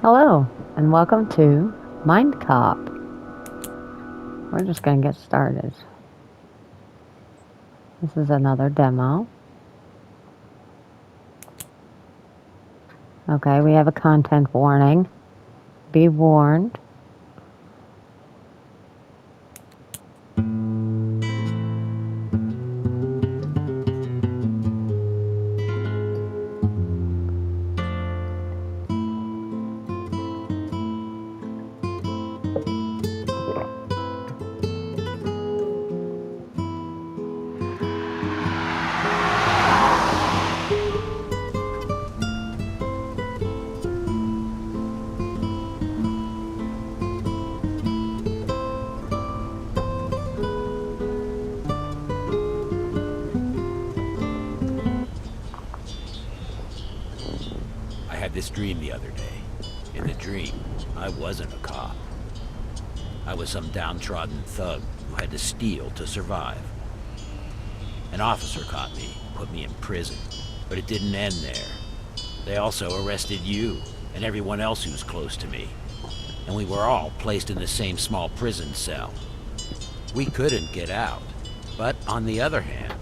Hello, and welcome to Mindcop. We're just going to get started. This is another demo. Okay, we have a content warning. Be warned. I had this dream the other day. In the dream, I wasn't a cop. I was some downtrodden thug who had to steal to survive. An officer caught me, put me in prison, but it didn't end there. They also arrested you and everyone else who's close to me, and we were all placed in the same small prison cell. We couldn't get out, but on the other hand,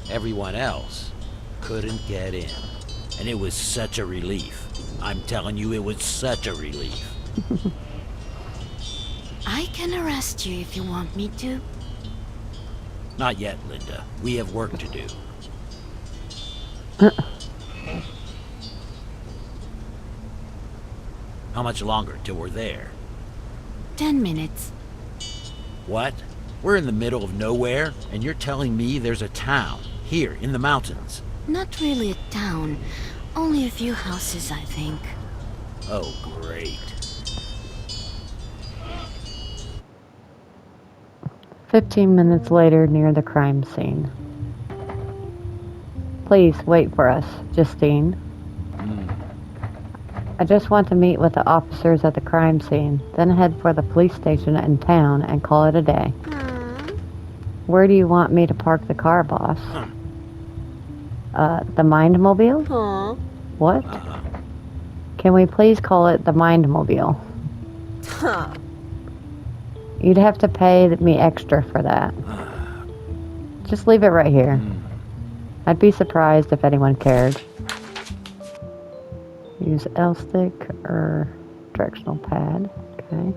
everyone else couldn't get in. And it was such a relief. I'm telling you, it was such a relief. I can arrest you if you want me to. Not yet, Linda. We have work to do. How much longer till we're there? 10 minutes. What? We're in the middle of nowhere, and you're telling me there's a town here in the mountains? Not really a town. Only a few houses, I think. Oh, great. 15 minutes later, near the crime scene. Please wait for us, Justine. I just want to meet with the officers at the crime scene, then head for the police station in town and call it a day. Where do you want me to park the car, boss? The Mindmobile? Huh? What? Can we please call it the Mindmobile? Huh. You'd have to pay me extra for that. Just leave it right here. I'd be surprised if anyone cared. Use L stick or directional pad. Okay.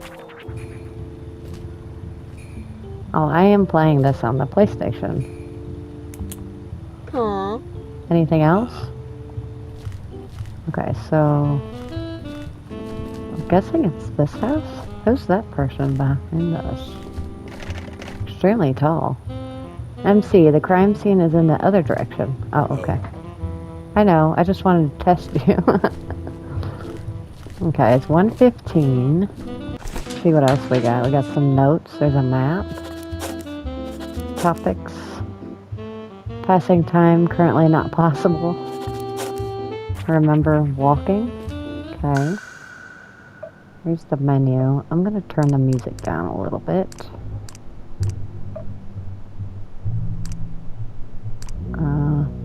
Oh, I am playing this on the PlayStation. Huh? Anything else? Okay, so I'm guessing it's this house. Who's that person behind us? Extremely tall. MC, the crime scene is in the other direction. Oh, okay. I know, I just wanted to test you. Okay, it's 1:15. See what else we got. We got some notes. There's a map. Topics. Passing time currently not possible. Remember walking. Okay. Here's the menu. I'm going to turn the music down a little bit.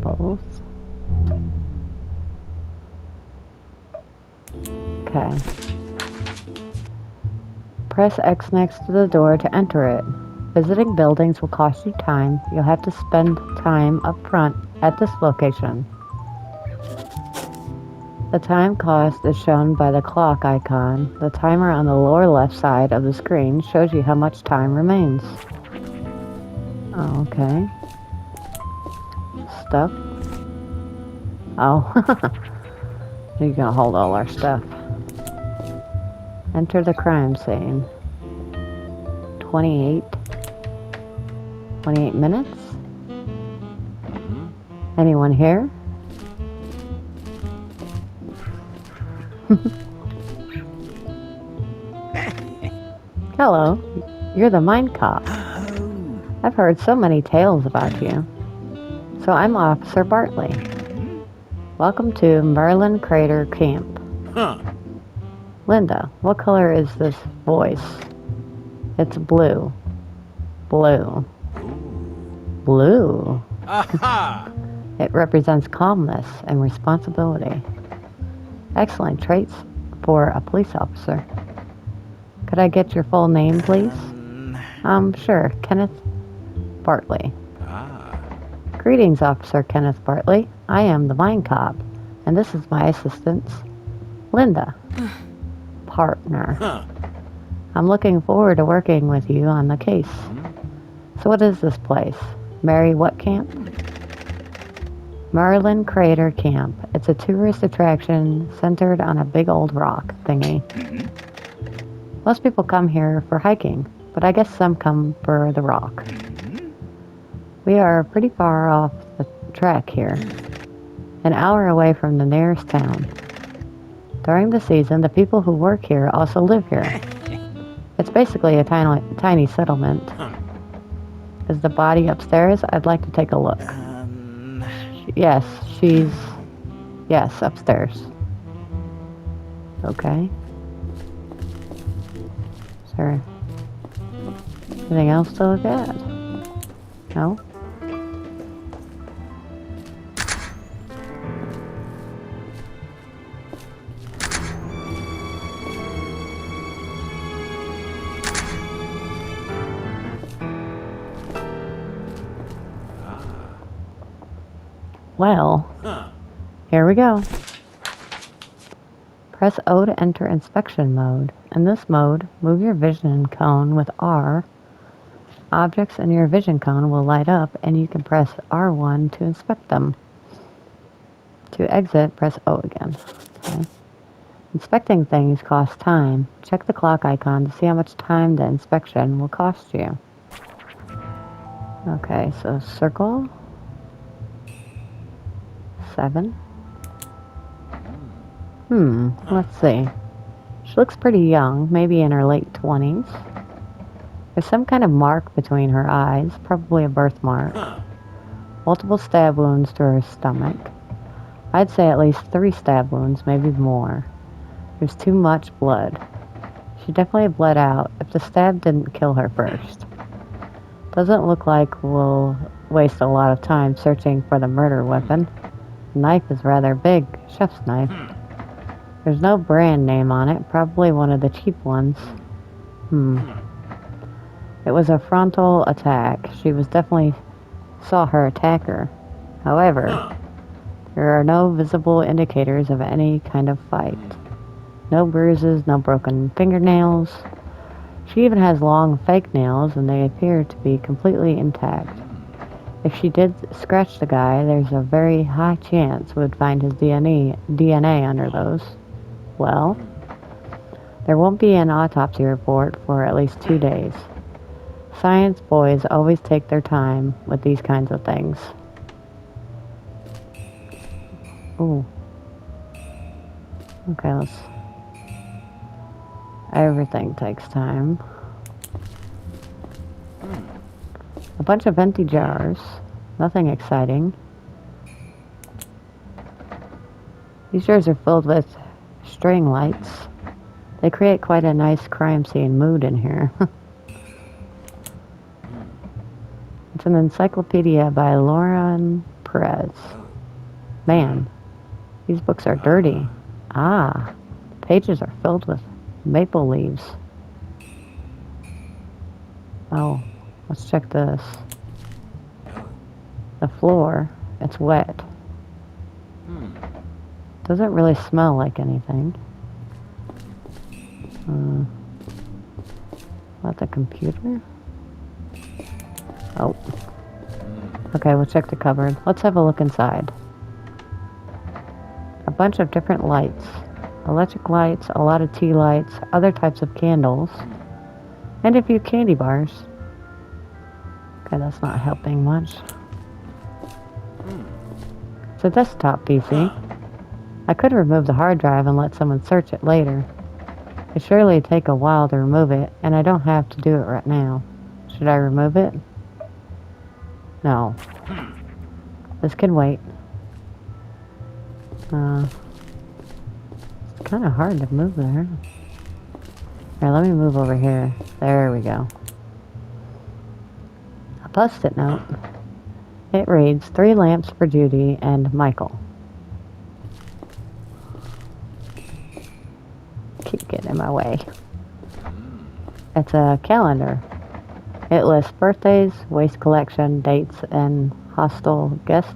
Both. Okay. Press X next to the door to enter it. Visiting buildings will cost you time. You'll have to spend time up front at this location. The time cost is shown by the clock icon. The timer on the lower left side of the screen shows you how much time remains. Oh, okay. Stuff. Oh. You're gonna hold all our stuff. Enter the crime scene. 28 minutes? Anyone here? Hello, you're the Mindcop. I've heard so many tales about you. So I'm Officer Bartley. Welcome to Merlin Crater Camp. Linda, what color is this voice? It's blue. Blue. Blue. Aha! It represents calmness and responsibility. Excellent traits for a police officer. Could I get your full name, please? Sure. Kenneth Bartley. Ah. Greetings, Officer Kenneth Bartley. I am the Mindcop, and this is my assistant, Linda. Partner. Huh. I'm looking forward to working with you on the case. So what is this place? Mary what camp? Marlin Crater Camp. It's a tourist attraction centered on a big old rock thingy. Most people come here for hiking, but I guess some come for the rock. We are pretty far off the track here, an hour away from the nearest town. During the season, the people who work here also live here. It's basically a tiny settlement. Is the body upstairs? I'd like to take a look. Yes, yes, upstairs. Okay. Is there anything else to look at? No? Well, here we go. Press O to enter inspection mode. In this mode, move your vision cone with R. Objects in your vision cone will light up, and you can press R1 to inspect them. To exit, press O again. Okay. Inspecting things costs time. Check the clock icon to see how much time the inspection will cost you. Okay, so circle. 7. Let's see. She looks pretty young, maybe in her late 20s. There's some kind of mark between her eyes, probably a birthmark. Multiple stab wounds to her stomach. I'd say at least 3 stab wounds, maybe more. There's too much blood. She definitely bled out if the stab didn't kill her first. Doesn't look like we'll waste a lot of time searching for the murder weapon. The knife is rather big, chef's knife. There's no brand name on it, probably one of the cheap ones. It was a frontal attack. She was definitely saw her attacker. However, there are no visible indicators of any kind of fight. No bruises, no broken fingernails. She even has long fake nails, and they appear to be completely intact. If she did scratch the guy, there's a very high chance we'd find his DNA under those. Well, there won't be an autopsy report for at least 2 days. Science boys always take their time with these kinds of things. Ooh. Okay, everything takes time. A bunch of empty jars. Nothing exciting. These jars are filled with string lights. They create quite a nice crime scene mood in here. It's an encyclopedia by Lauren Perez. Man, these books are dirty. The pages are filled with maple leaves. Oh, let's check this. The floor, it's wet. Doesn't really smell like anything. What, the computer? Oh. Okay, we'll check the cupboard. Let's have a look inside. A bunch of different lights. Electric lights, a lot of tea lights, other types of candles, and a few candy bars. Okay, that's not helping much. It's a desktop PC. I could remove the hard drive and let someone search it later. It'd surely take a while to remove it, and I don't have to do it right now. Should I remove it? No. This can wait. It's kind of hard to move there. Here, let me move over here. There we go. A post-it note. It reads, 3 lamps for Judy and Michael. in my way. It's a calendar. It lists birthdays, waste collection, dates, and hostel guest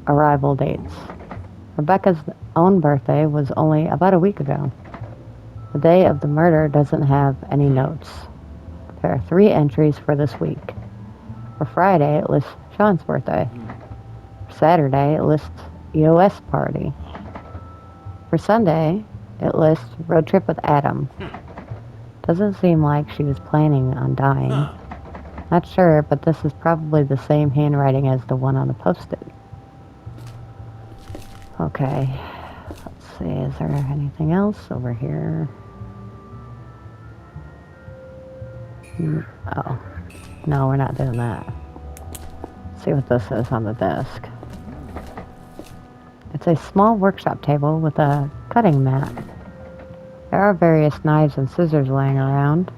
arrival dates. Rebecca's own birthday was only about a week ago. The day of the murder doesn't have any notes. There are 3 entries for this week. For Friday, it lists Sean's birthday. For Saturday, it lists EOS party. For Sunday, it lists road trip with Adam. Doesn't seem like she was planning on dying. Not sure, but this is probably the same handwriting as the one on the post-it. Okay, let's see, is there anything else over here? Oh, no, we're not doing that. Let's see what this is on the desk. It's a small workshop table with a cutting mat. There are various knives and scissors laying around,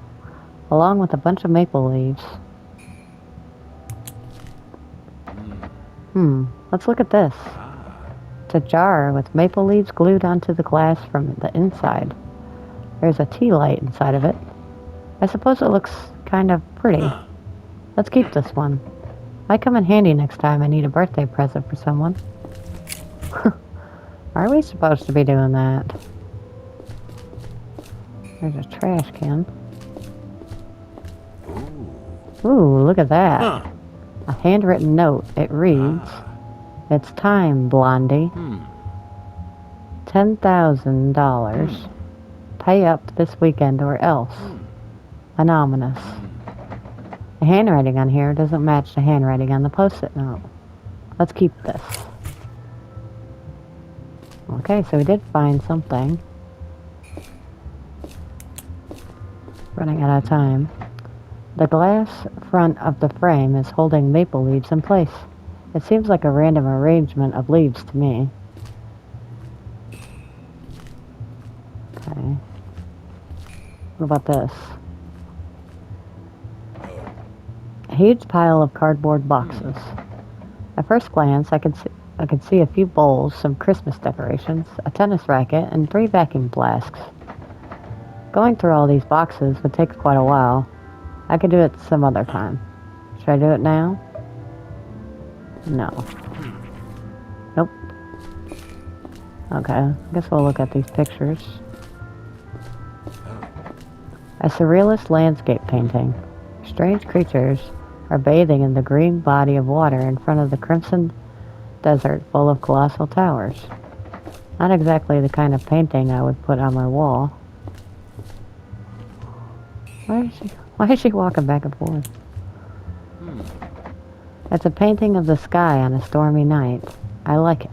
along with a bunch of maple leaves. Let's look at this. It's a jar with maple leaves glued onto the glass from the inside. There's a tea light inside of it. I suppose it looks kind of pretty. Let's keep this one. Might come in handy next time I need a birthday present for someone. Are we supposed to be doing that? There's a trash can. Ooh, look at that. A handwritten note. It reads, "It's time, Blondie. $10,000. Pay up this weekend or else. Anonymous." The handwriting on here doesn't match the handwriting on the post-it note. Let's keep this. Okay, so we did find something. Running out of time. The glass front of the frame is holding maple leaves in place. It seems like a random arrangement of leaves to me. Okay. What about this? A huge pile of cardboard boxes. At first glance, I could see a few bowls, some Christmas decorations, a tennis racket, and 3 vacuum flasks. Going through all these boxes would take quite a while. I could do it some other time. Should I do it now? No. Nope. Okay, I guess we'll look at these pictures. A surrealist landscape painting. Strange creatures are bathing in the green body of water in front of the crimson desert full of colossal towers. Not exactly the kind of painting I would put on my wall. Why is she walking back and forth? It's a painting of the sky on a stormy night. I like it.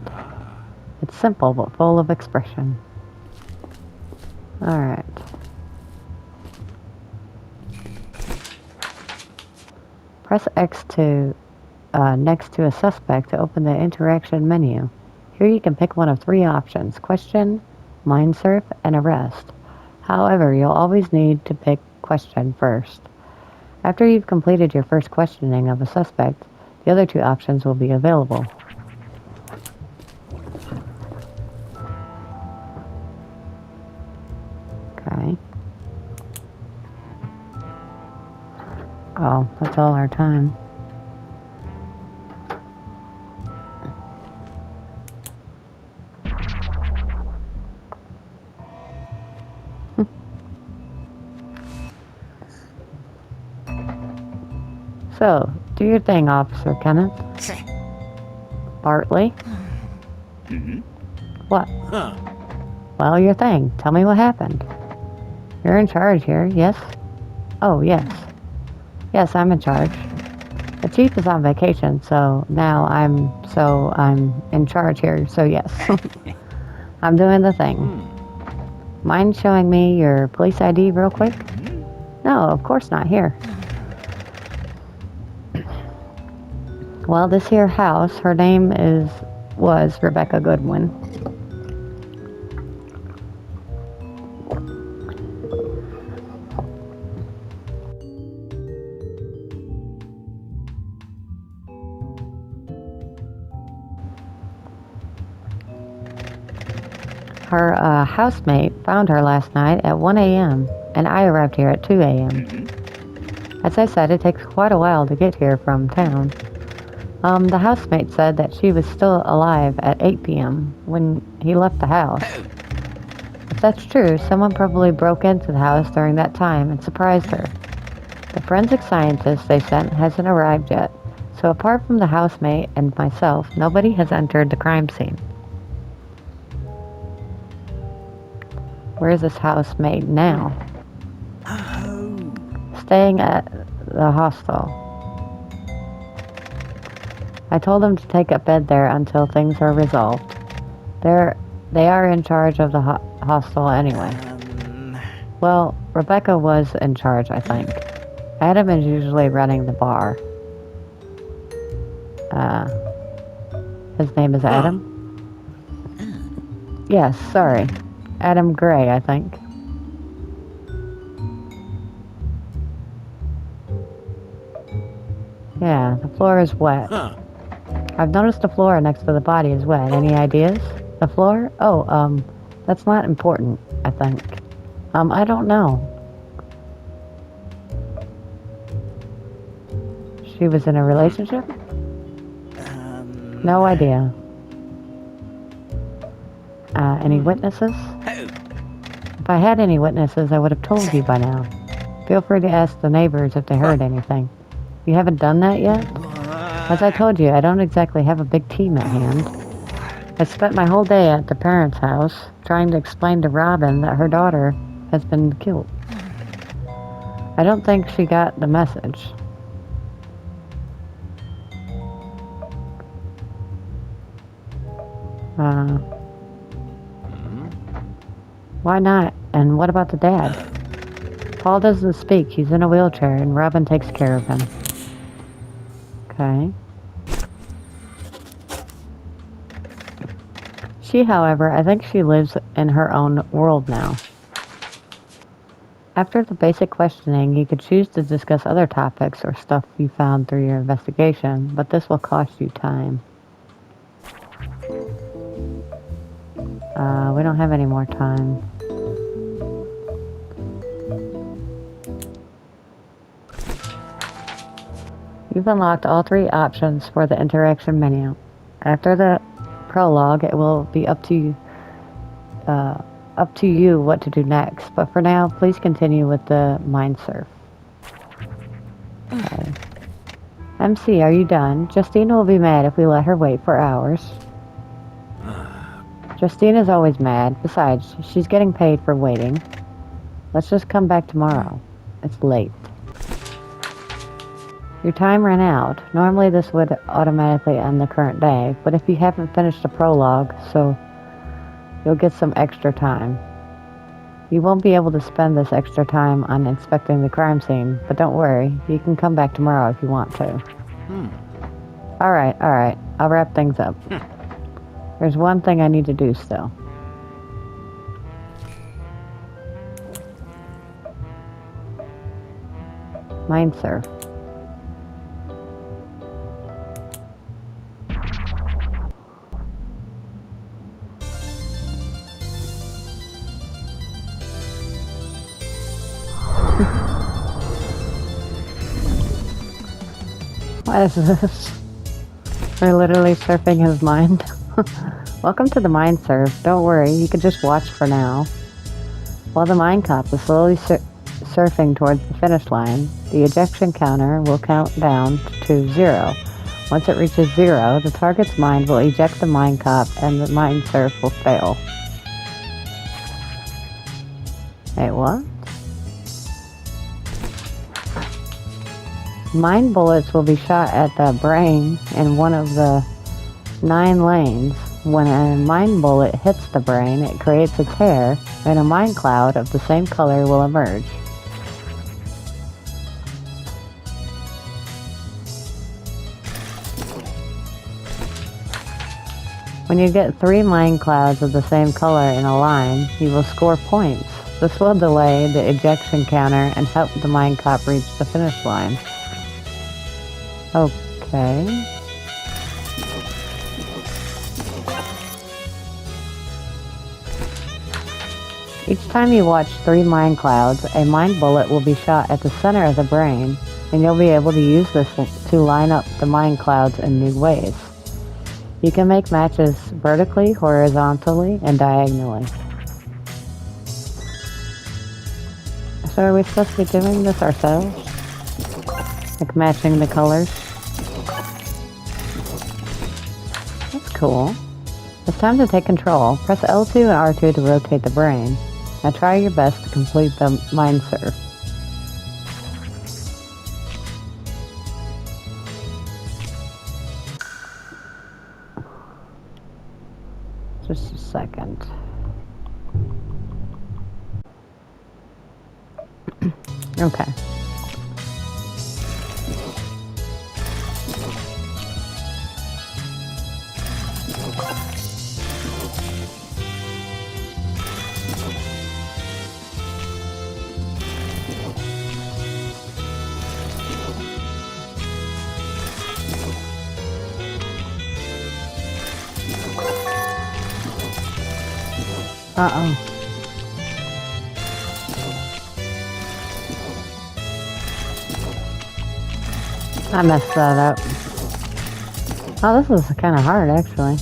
It's simple but full of expression. Alright. Press X to next to a suspect to open the interaction menu. Here you can pick one of 3 options: question, mind surf, and arrest. However, you'll always need to pick question first. After you've completed your first questioning of a suspect, the other 2 options will be available. Okay. Oh, that's all our time. So, do your thing, Officer Kenneth. Bartley? What? Well, your thing. Tell me what happened. You're in charge here, yes? Oh, yes. Yes, I'm in charge. The chief is on vacation, so now I'm in charge here, so yes. I'm doing the thing. Mind showing me your police ID real quick? No, of course not. Here. Well, this here house, her name was Rebecca Goodwin. Her housemate found her last night at 1 a.m., and I arrived here at 2 a.m. As I said, it takes quite a while to get here from town. The housemate said that she was still alive at 8 p.m. when he left the house. If that's true, someone probably broke into the house during that time and surprised her. The forensic scientist they sent hasn't arrived yet, so apart from the housemate and myself, nobody has entered the crime scene. Where is this housemate now? Staying at the hostel. I told them to take up bed there until things are resolved. They are in charge of the hostel anyway. Well, Rebecca was in charge, I think. Adam is usually running the bar. His name is Adam? Yes, sorry. Adam Gray, I think. Yeah, the floor is wet. I've noticed the floor next to the body is wet. Any ideas? The floor? Oh, that's not important, I think. I don't know. She was in a relationship? No idea. Any witnesses? If I had any witnesses, I would have told you by now. Feel free to ask the neighbors if they heard anything. You haven't done that yet? As I told you, I don't exactly have a big team at hand. I spent my whole day at the parents' house trying to explain to Robin that her daughter has been killed. I don't think she got the message. Why not? And what about the dad? Paul doesn't speak. He's in a wheelchair, and Robin takes care of him. Okay. She, however, I think she lives in her own world now. After the basic questioning, you could choose to discuss other topics or stuff you found through your investigation, but this will cost you time. We don't have any more time. You've unlocked all 3 options for the interaction menu. After the prologue, it will be up to you what to do next. But for now, please continue with the mind surf. Okay. MC, are you done? Justine will be mad if we let her wait for hours. Justine is always mad. Besides, she's getting paid for waiting. Let's just come back tomorrow. It's late. Your time ran out. Normally this would automatically end the current day, but if you haven't finished the prologue, so you'll get some extra time. You won't be able to spend this extra time on inspecting the crime scene, but don't worry, you can come back tomorrow if you want to. Alright, I'll wrap things up. There's one thing I need to do still. Mind surf. What is this? We're literally surfing his mind. Welcome to the mind surf. Don't worry, you can just watch for now. While the Mindcop is slowly surfing towards the finish line, the ejection counter will count down to 0. Once it reaches 0, the target's mind will eject the Mindcop and the mind surf will fail. Wait, what? Mind bullets will be shot at the brain in one of the 9 lanes. When a mind bullet hits the brain, it creates a tear, and a mind cloud of the same color will emerge. When you get 3 mind clouds of the same color in a line, you will score points. This will delay the ejection counter and help the Mindcop reach the finish line. Okay. Each time you watch 3 mind clouds, a mind bullet will be shot at the center of the brain, and you'll be able to use this to line up the mind clouds in new ways. You can make matches vertically, horizontally, and diagonally. So are we supposed to be doing this ourselves? Like matching the colors? That's cool. It's time to take control. Press L2 and R2 to rotate the brain. Now try your best to complete the mind surf. Just a second. Okay. Uh-oh. I messed that up. Oh, this is kind of hard, actually.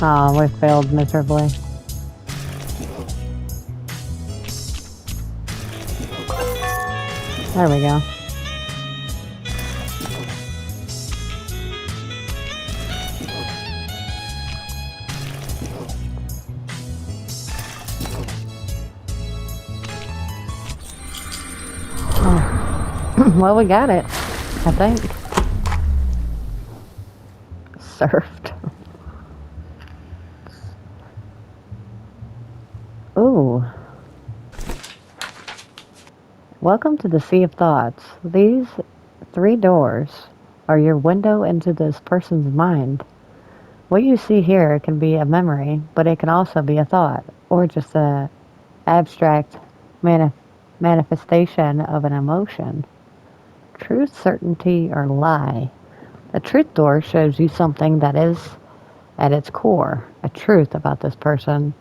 Oh, we failed miserably. There we go. Well, we got it, I think. Surfed. Ooh. Welcome to the Sea of Thoughts. These 3 doors are your window into this person's mind. What you see here can be a memory, but it can also be a thought, or just an abstract manifestation of an emotion. Truth, certainty, or lie. The truth door shows you something that is, at its core, a truth about this person.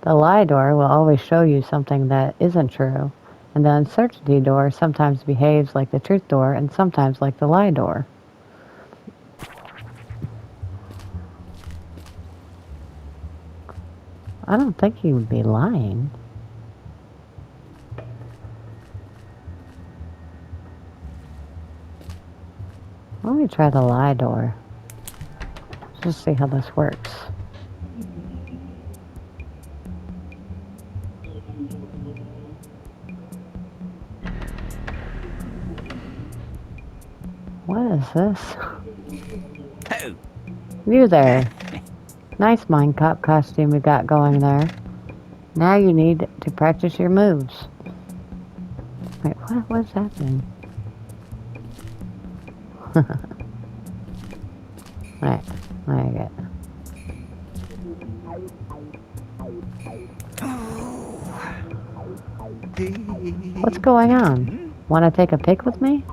The lie door will always show you something that isn't true. And the uncertainty door sometimes behaves like the truth door and sometimes like the lie door. I don't think he would be lying. Let me try the lie door. Just see how this works. What is this? Oh. You there. Nice Mindcop costume we got going there. Now you need to practice your moves. Wait, what's happening? Right, I get it. What's going on? Want to take a pic with me?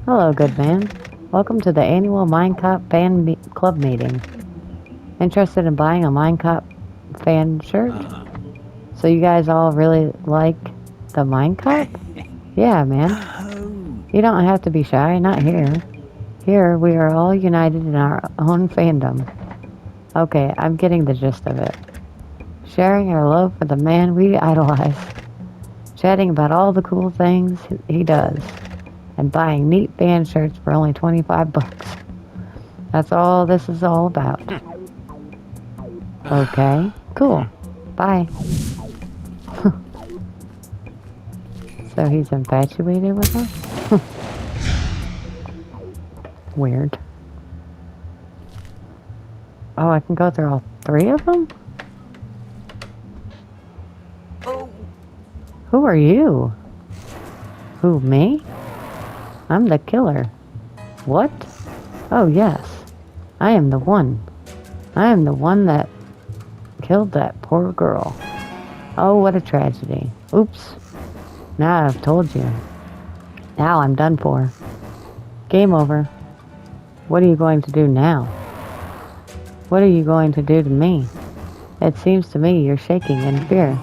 Hello, good man. Welcome to the annual Mindcop fan club meeting. Interested in buying a Mindcop fan shirt? So you guys all really like the Mindcop? Yeah, man. You don't have to be shy, not here. Here, we are all united in our own fandom. Okay, I'm getting the gist of it. Sharing our love for the man we idolize. Chatting about all the cool things he does. And buying neat fan shirts for only 25 bucks. That's all this is all about. Okay, cool. Bye. So he's infatuated with her? Weird. Oh, I can go through all 3 of them? Oh. Who are you? Who, me? I'm the killer. What? Oh, yes. I am the one. I am the one that killed that poor girl. Oh, what a tragedy. Oops. Now I've told you. Now I'm done for. Game over. What are you going to do now? What are you going to do to me? It seems to me you're shaking in fear.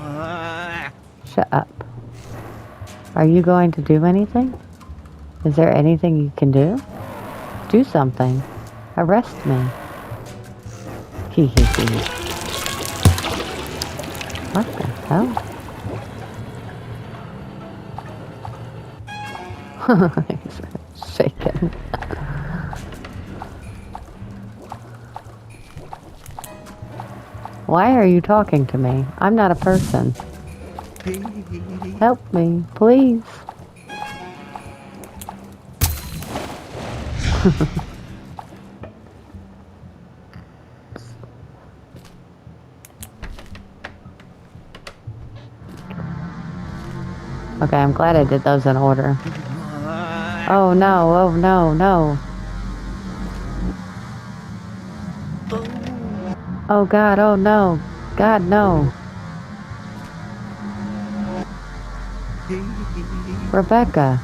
Shut up. Are you going to do anything? Is there anything you can do? Do something. Arrest me. Hee hee hee. What the hell? He's shaking. Why are you talking to me? I'm not a person. Help me, please. Okay, I'm glad I did those in order. Oh no, oh no, no. Oh God, oh no. God, no. Rebecca.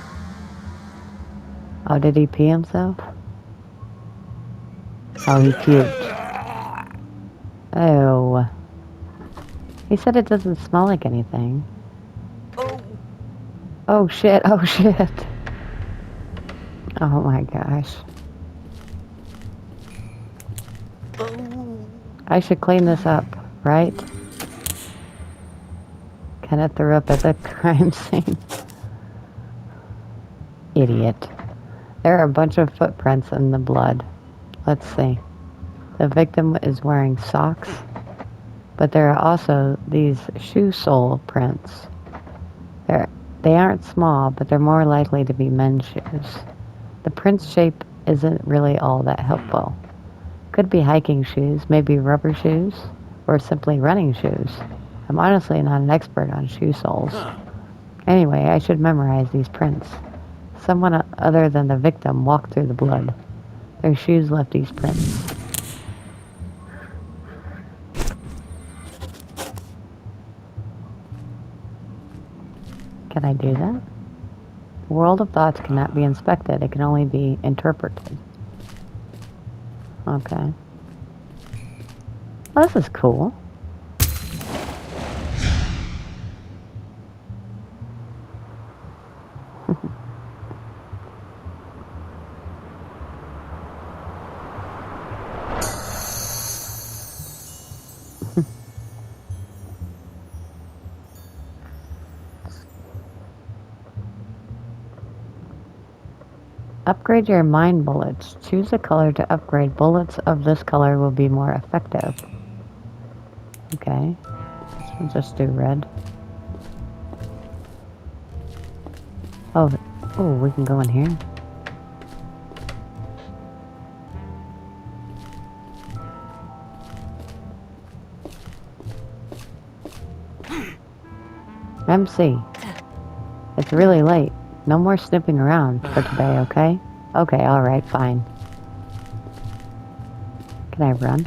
Oh, did he pee himself? Oh, he puked. Oh. He said it doesn't smell like anything. Oh shit, oh shit. Oh my gosh. I should clean this up, right? Kenneth threw up at the crime scene. Idiot. There are a bunch of footprints in the blood. Let's see. The victim is wearing socks, but there are also these shoe sole prints. They aren't small, but they're more likely to be men's shoes. The print's shape isn't really all that helpful. Could be hiking shoes, maybe rubber shoes, or simply running shoes. I'm honestly not an expert on shoe soles. Anyway, I should memorize these prints. Someone other than the victim walked through the blood. Their shoes left these prints. Can I do that? The world of thoughts cannot be inspected. It can only be interpreted. Okay. Well, this is cool. Upgrade your mind bullets. Choose a color to upgrade. Bullets of this color will be more effective. Okay. We'll just do red. Oh, we can go in here. MC. It's really late. No more sniffing around for today, okay? Okay, alright, fine. Can I run?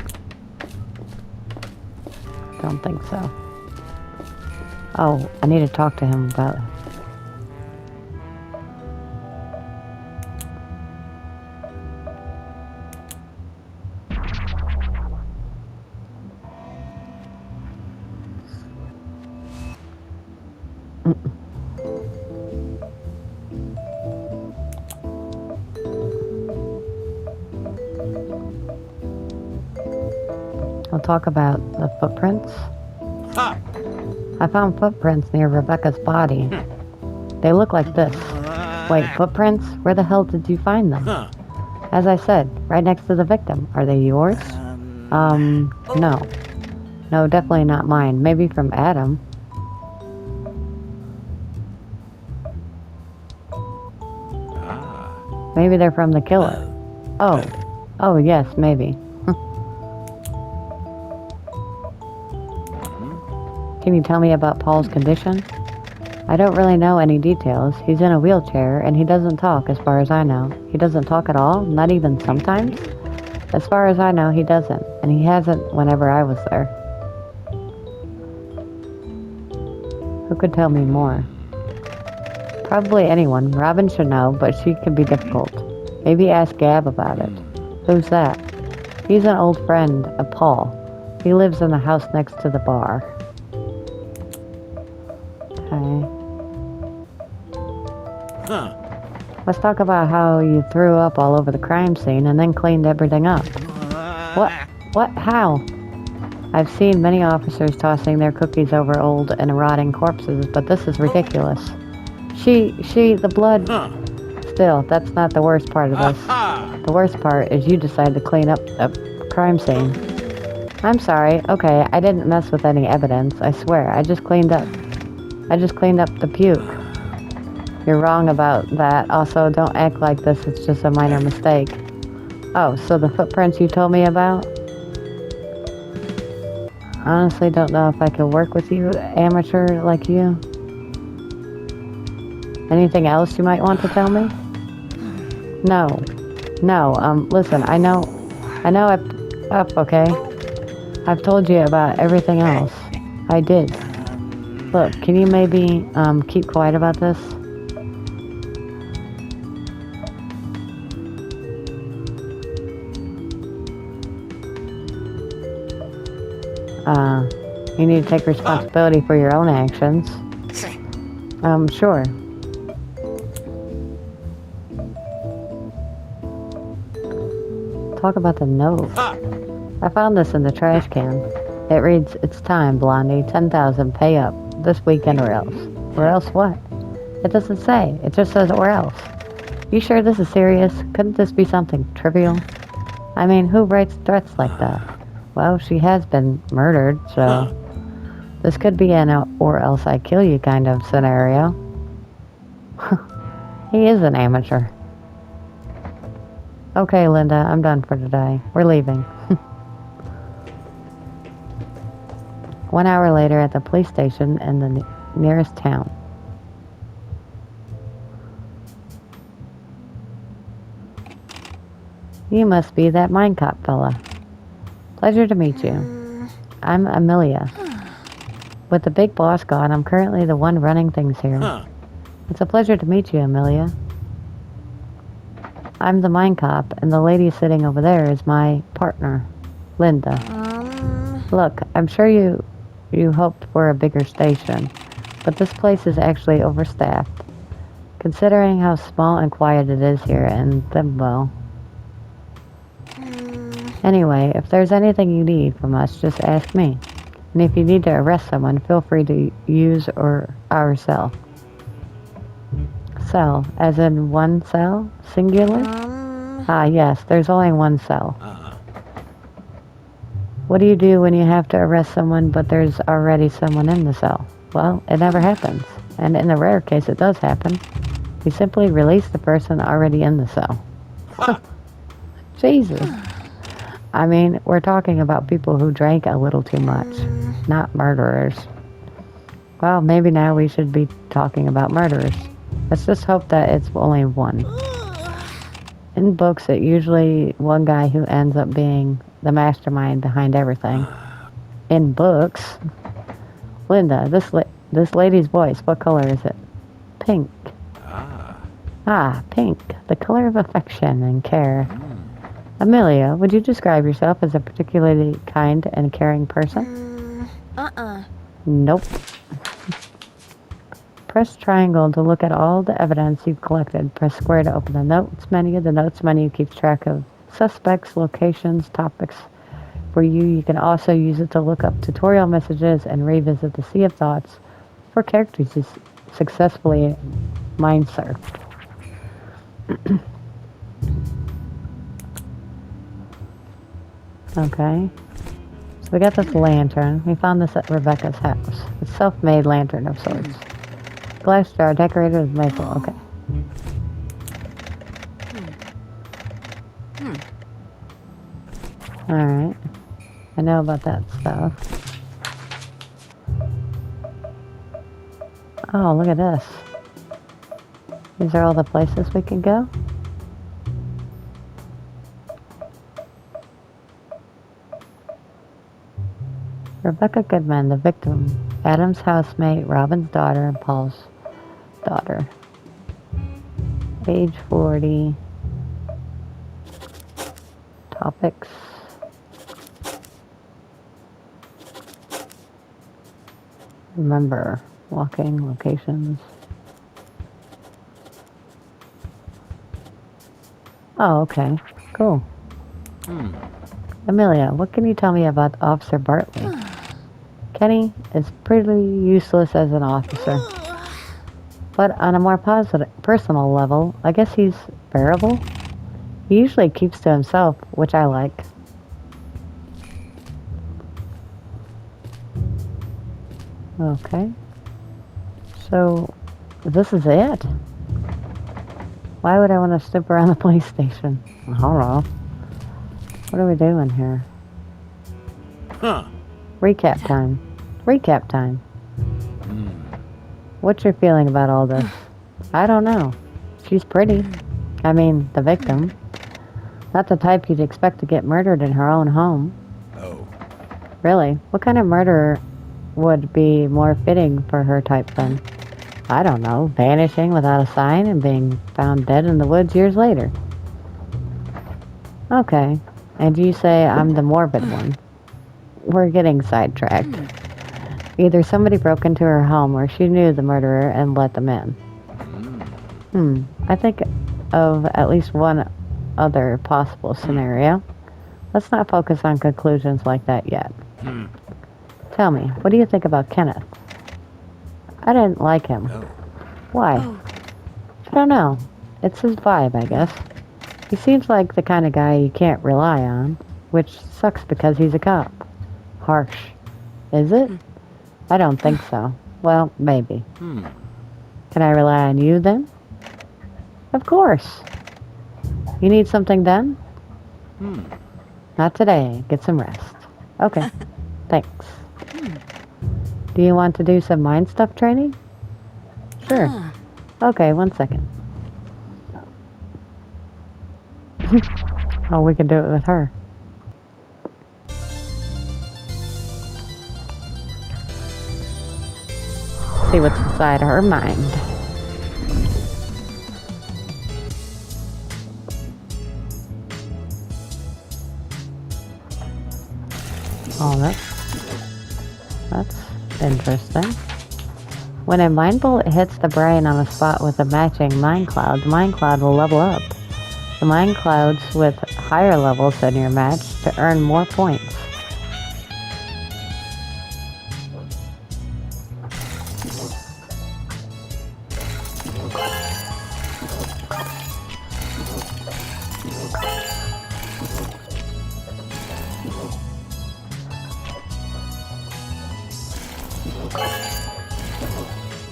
Don't think so. Oh, I need to talk to him about... We'll talk about the footprints. Ha! I found footprints near Rebecca's body. They look like this. Wait, footprints? Where the hell did you find them? Huh. As I said, right next to the victim. Are they yours? No. No, definitely not mine. Maybe from Adam. Maybe they're from the killer. Oh, yes, maybe. Can you tell me about Paul's condition? I don't really know any details. He's in a wheelchair, and he doesn't talk, as far as I know. He doesn't talk at all? Not even sometimes? As far as I know, he doesn't, and he hasn't whenever I was there. Who could tell me more? Probably anyone. Robin should know, but she can be difficult. Maybe ask Gab about it. Who's that? He's an old friend of Paul. He lives in the house next to the bar. Okay. Huh. Let's talk about how you threw up all over the crime scene and then cleaned everything up. What? What? How? I've seen many officers tossing their cookies over old and rotting corpses, but this is ridiculous. The blood... Huh. Still, that's not the worst part of this. Aha! The worst part is you decided to clean up the crime scene. I'm sorry. Okay, I didn't mess with any evidence. I swear. I just cleaned up the puke. You're wrong about that. Also, don't act like this is just a minor mistake. Oh, so the footprints you told me about? Honestly, don't know if I could work with you, amateur like you. Anything else you might want to tell me? No. Listen, I know okay? I've told you about everything else. I did. Look, can you maybe, keep quiet about this? You need to take responsibility for your own actions. Sure. Talk about the note. I found this in the trash can. It reads, "It's time, Blondie. 10,000, pay up. This weekend or else." Or else what? It doesn't say. It just says or else. You sure this is serious? Couldn't this be something trivial? I mean, who writes threats like that? Well, she has been murdered, so... This could be an or else I kill you kind of scenario. He is an amateur. Okay, Linda, I'm done for today. We're leaving. 1 hour later at the police station in the nearest town. You must be that Mindcop fella. Pleasure to meet you. I'm Amelia. With the big boss gone, I'm currently the one running things here. Huh. It's a pleasure to meet you, Amelia. I'm the Mindcop, and the lady sitting over there is my partner, Linda. Look, I'm sure you hoped for a bigger station, but this place is actually overstaffed. Considering how small and quiet it is here in Thimble. Anyway, if there's anything you need from us, just ask me. And if you need to arrest someone, feel free to use our cell. Cell, as in one cell? Singular? Ah, yes, there's only one cell. What do you do when you have to arrest someone but there's already someone in the cell? Well, it never happens. And in the rare case it does happen, you simply release the person already in the cell. Jesus. I mean, we're talking about people who drank a little too much, not murderers. Well, maybe now we should be talking about murderers. Let's just hope that it's only one. In books, it's usually one guy who ends up being the mastermind behind everything. In books. Linda, this lady's voice, what color is it? Pink. Ah, pink. The color of affection and care. Amelia, would you describe yourself as a particularly kind and caring person? Nope. Press triangle to look at all the evidence you've collected. Press square to open the notes menu. The notes menu keeps track of suspects, locations, topics for you. You can also use it to look up tutorial messages and revisit the sea of thoughts for characters you successfully mind surfed. Okay. So we got this lantern. We found this at Rebecca's house. It's a self-made lantern of sorts. Glass jar decorated with maple. Okay. Alright. I know about that stuff. Oh, look at this. These are all the places we can go? Rebecca Goodman, the victim. Adam's housemate, Robin's daughter, and Paul's daughter. Age 40. Topics. Remember, walking locations. Oh, okay. Cool. Amelia, what can you tell me about Officer Bartley? Kenny is pretty useless as an officer. But on a more personal level, I guess he's bearable. He usually keeps to himself, which I like. Okay. So, this is it? Why would I want to snoop around the police station? I don't know. What are we doing here? Huh. Recap time. Recap time. What's your feeling about all this? I don't know. She's pretty. I mean, the victim. Not the type you'd expect to get murdered in her own home. Oh. Really? What kind of murderer would be more fitting for her type then? I don't know. Vanishing without a sign and being found dead in the woods years later. Okay. And you say I'm the morbid one. We're getting sidetracked. Either somebody broke into her home or she knew the murderer and let them in. I think of at least one other possible scenario. Let's not focus on conclusions like that yet. Tell me, what do you think about Kenneth? I didn't like him. Oh. Why? I don't know. It's his vibe, I guess. He seems like the kind of guy you can't rely on, which sucks because he's a cop. Harsh. Is it? I don't think so. Well, maybe. Can I rely on you then? Of course. You need something done? Not today. Get some rest. Okay. Thanks. Do you want to do some mind stuff training? Sure. Okay, 1 second. Oh, we can do it with her. See what's inside her mind. Oh, that's interesting. When a mind bullet hits the brain on a spot with a matching mind cloud, the mind cloud will level up. The mind clouds with higher levels than your match to earn more points.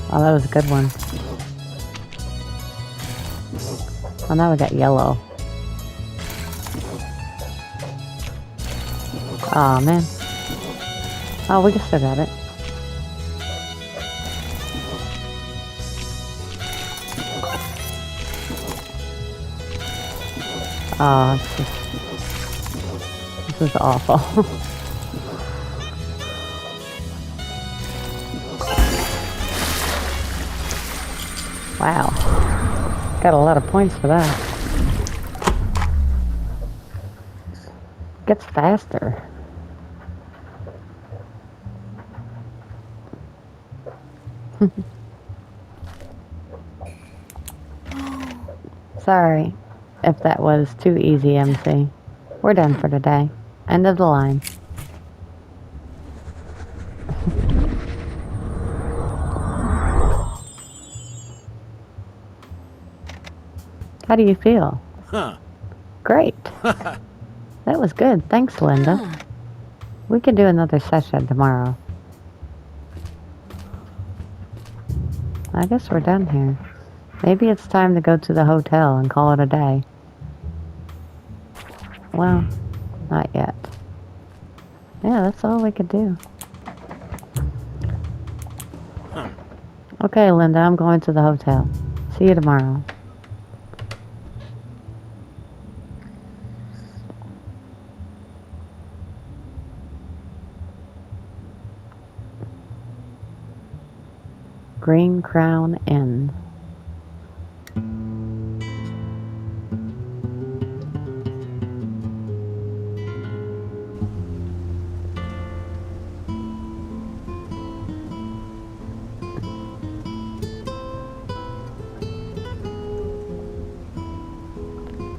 Oh, that was a good one. Oh, now we got yellow. Oh man. Oh, we just still got it. Oh, this is awful. Wow. Got a lot of points for that. Gets faster. Sorry if that was too easy, MC. We're done for today. End of the line. How do you feel? Huh. Great. That was good. Thanks, Linda. We can do another session tomorrow. I guess we're done here. Maybe it's time to go to the hotel and call it a day. Well, not yet. Yeah, that's all we could do. Okay, Linda, I'm going to the hotel. See you tomorrow. Green Crown Inn.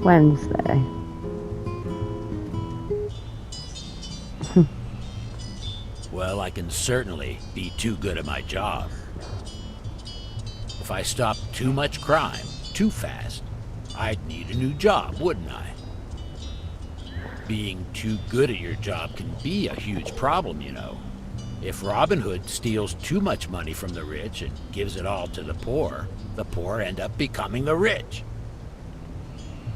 Wednesday. Well, I can certainly be too good at my job. If I stopped too much crime too fast, I'd need a new job, wouldn't I? Being too good at your job can be a huge problem, you know. If Robin Hood steals too much money from the rich and gives it all to the poor end up becoming the rich.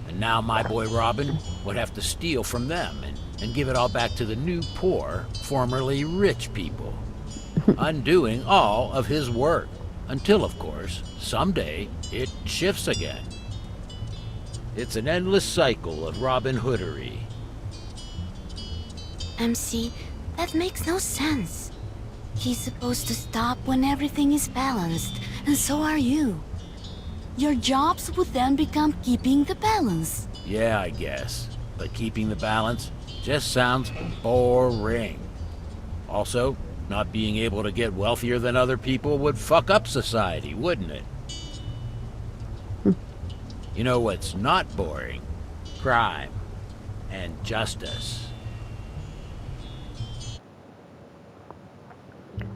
And now my boy Robin would have to steal from them and give it all back to the new poor, formerly rich people, undoing all of his work. Until, of course, someday it shifts again. It's an endless cycle of Robin Hoodery. MC, that makes no sense. He's supposed to stop when everything is balanced, and so are you. Your jobs would then become keeping the balance. Yeah, I guess. But keeping the balance just sounds boring. Also, not being able to get wealthier than other people would fuck up society, wouldn't it? You know what's not boring? Crime and justice.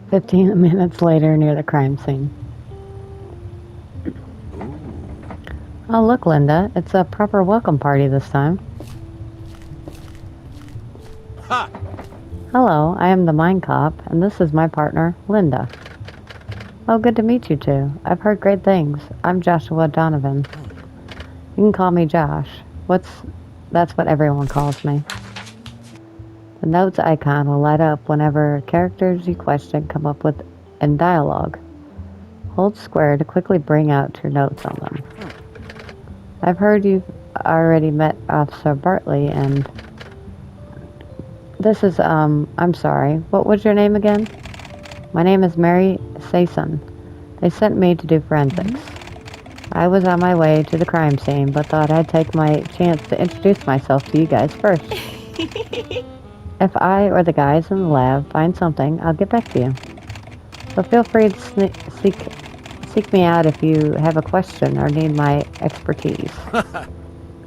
15 minutes later, near the crime scene. Oh, look, Linda. It's a proper welcome party this time. Ha! Hello, I am the Mindcop, and this is my partner, Linda. Oh, good to meet you two. I've heard great things. I'm Joshua Donovan. You can call me Josh. That's what everyone calls me. The notes icon will light up whenever characters you question come up with in dialogue. Hold square to quickly bring out your notes on them. I've heard you've already met Officer Bartley, and this is, I'm sorry, what was your name again? My name is Mary Sason. They sent me to do forensics. I was on my way to the crime scene, but thought I'd take my chance to introduce myself to you guys first. If I or the guys in the lab find something, I'll get back to you. So feel free to seek me out if you have a question or need my expertise.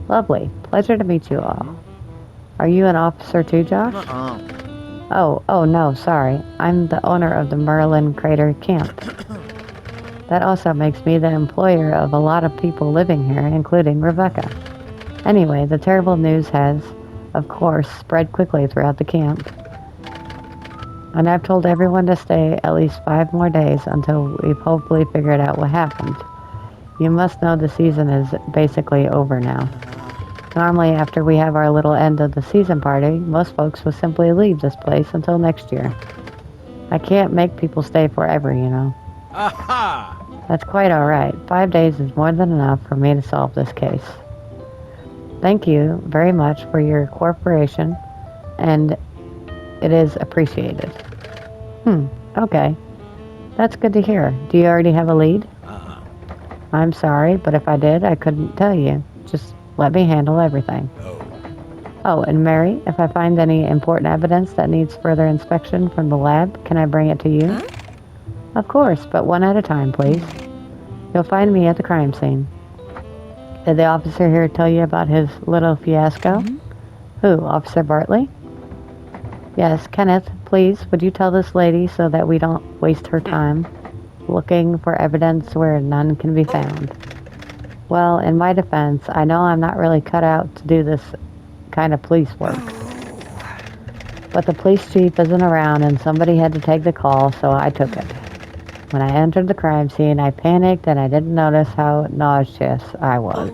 Lovely. Pleasure to meet you all. Are you an officer too, Josh? Oh, no, sorry. I'm the owner of the Merlin Crater Camp. That also makes me the employer of a lot of people living here, including Rebecca. Anyway, the terrible news has, of course, spread quickly throughout the camp. And I've told everyone to stay at least 5 more days until we've hopefully figured out what happened. You must know the season is basically over now. Normally, after we have our little end of the season party, most folks will simply leave this place until next year. I can't make people stay forever, you know. Aha! That's quite alright. 5 days is more than enough for me to solve this case. Thank you very much for your cooperation, and it is appreciated. Okay. That's good to hear. Do you already have a lead? I'm sorry, but if I did, I couldn't tell you. Just let me handle everything. Oh, and Mary, if I find any important evidence that needs further inspection from the lab, can I bring it to you? Huh? Of course, but one at a time, please. You'll find me at the crime scene. Did the officer here tell you about his little fiasco? Who, Officer Bartley? Yes, Kenneth, please, would you tell this lady so that we don't waste her time looking for evidence where none can be found? Well, in my defense, I know I'm not really cut out to do this kind of police work. But the police chief isn't around and somebody had to take the call, so I took it. When I entered the crime scene, I panicked and I didn't notice how nauseous I was.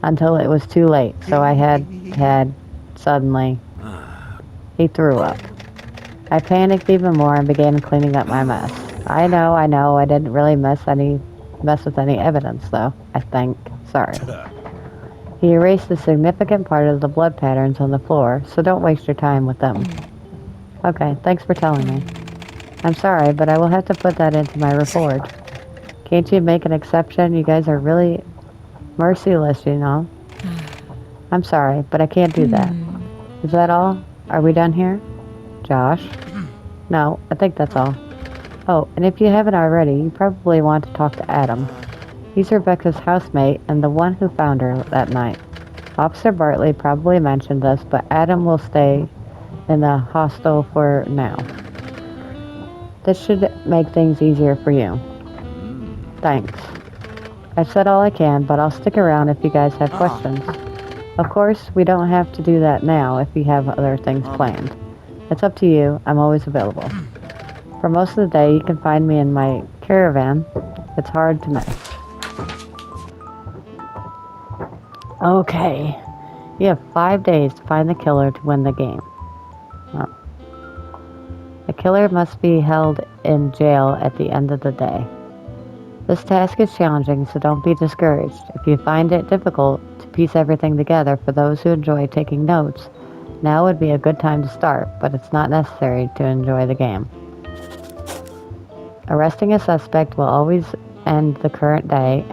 Until it was too late, so I had suddenly... He threw up. I panicked even more and began cleaning up my mess. I know, I didn't really mess with any evidence, though, I think. Sorry. He erased a significant part of the blood patterns on the floor, so don't waste your time with them. Okay, thanks for telling me. I'm sorry, but I will have to put that into my report. Can't you make an exception? You guys are really merciless, you know. I'm sorry, but I can't do that. Is that all? Are we done here? Josh? No, I think that's all. Oh, and if you haven't already, you probably want to talk to Adam. He's Rebecca's housemate and the one who found her that night. Officer Bartley probably mentioned this, but Adam will stay in the hostel for now. This should make things easier for you. Thanks. I've said all I can, but I'll stick around if you guys have questions. Of course, we don't have to do that now if you have other things planned. It's up to you. I'm always available. For most of the day, you can find me in my caravan. It's hard to miss. Okay. You have 5 days to find the killer to win the game. Oh. The killer must be held in jail at the end of the day. This task is challenging, so don't be discouraged. If you find it difficult to piece everything together, for those who enjoy taking notes, now would be a good time to start, but it's not necessary to enjoy the game. Arresting a suspect will always end the current day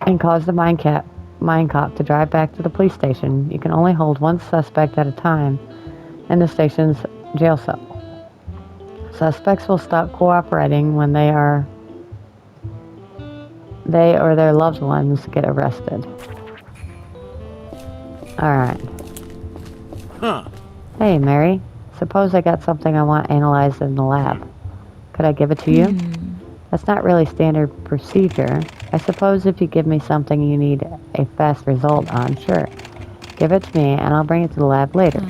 and cause the Mindcop to drive back to the police station. You can only hold one suspect at a time in the station's jail cell. Suspects will stop cooperating when they or their loved ones get arrested. Alright. Hey, Mary. Suppose I got something I want analyzed in the lab. Could I give it to you? That's not really standard procedure. I suppose if you give me something you need a fast result on, sure. Give it to me and I'll bring it to the lab later.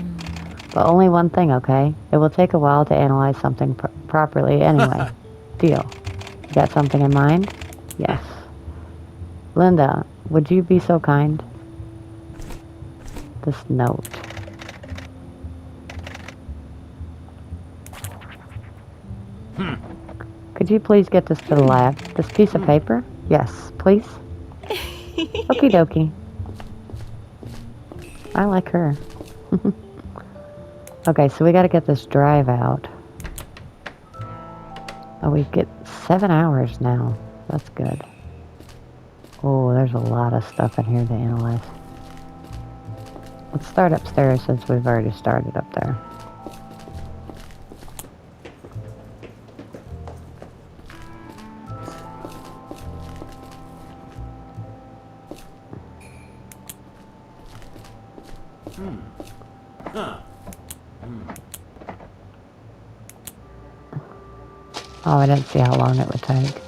But only one thing, okay? It will take a while to analyze something properly anyway. Deal. You got something in mind? Yes. Linda, would you be so kind? This note. Could you please get this to the lab? This piece of paper? Yes, please. Okie dokie. I like her. Okay, so we gotta get this drive out. Oh, we get 7 hours now. That's good. Oh, there's a lot of stuff in here to analyze. Let's start upstairs since we've already started up there. Oh, I didn't see how long it would take.